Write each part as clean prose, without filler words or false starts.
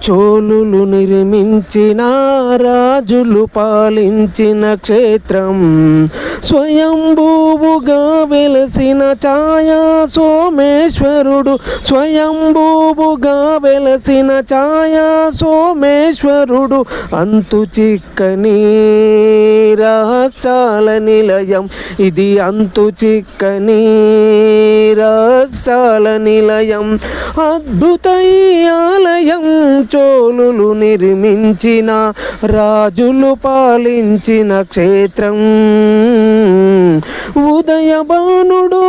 చోళులు నిర్మించిన రాజులు పాలించిన క్షేత్రం, స్వయంభూవుగా వెలసిన ఛాయా సోమేశ్వరుడు, స్వయంభూవుగా వెలసిన ఛాయా సోమేశ్వరుడు, అంతు చిక్కని రహస్యాల నిలయం, ఇది అంతు చిక్కని రహస్యాల నిలయం, అద్భుత ఆలయం, చోళులు నిర్మించిన రాజులు పాలించిన క్షేత్రం, ఉదయభానుడు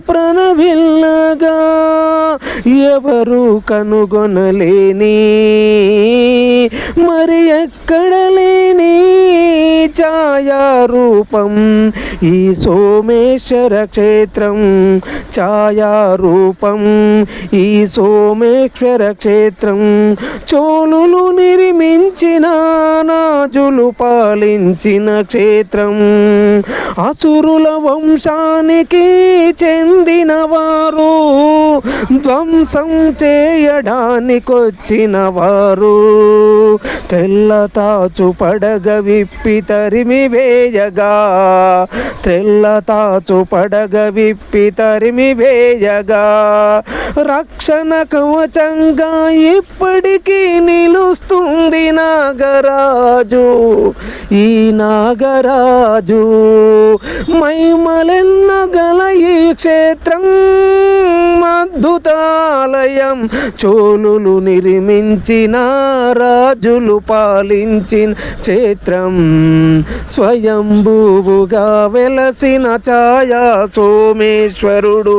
ప్రణవిల్లగా ఎవరు కనుగొనలేని, మరి ఎక్కడ లేని ఛాయారూపం ఈ సోమేశ్వర క్షేత్రం, ఛాయారూపం ఈ సోమేశ్వర క్షేత్రం, చోళులు నిర్మించిన రాజులు పాలించిన క్షేత్రం, అసురుల వంశానికి చెందిన వారు ధ్వంసం చేయడానికొచ్చిన వారు, తెల్లతాచు పడగ విప్పి తరిమి వేయగా, తెల్లతాచు పడగ విప్పి తరిమి వేయగా, రక్షణ కవచంగా ఇప్పటికీ నిలుస్తుంది నాగరాజు, ఈ నాగరాజు, మైమలెన్నగల ఈ క్షేత్రం, అద్భుతాలయం, చోళులు నిర్మించిన రాజులు పాలించిన క్షేత్రం, స్వయంభూవుగా వెలసిన ఛాయా సోమేశ్వరుడు.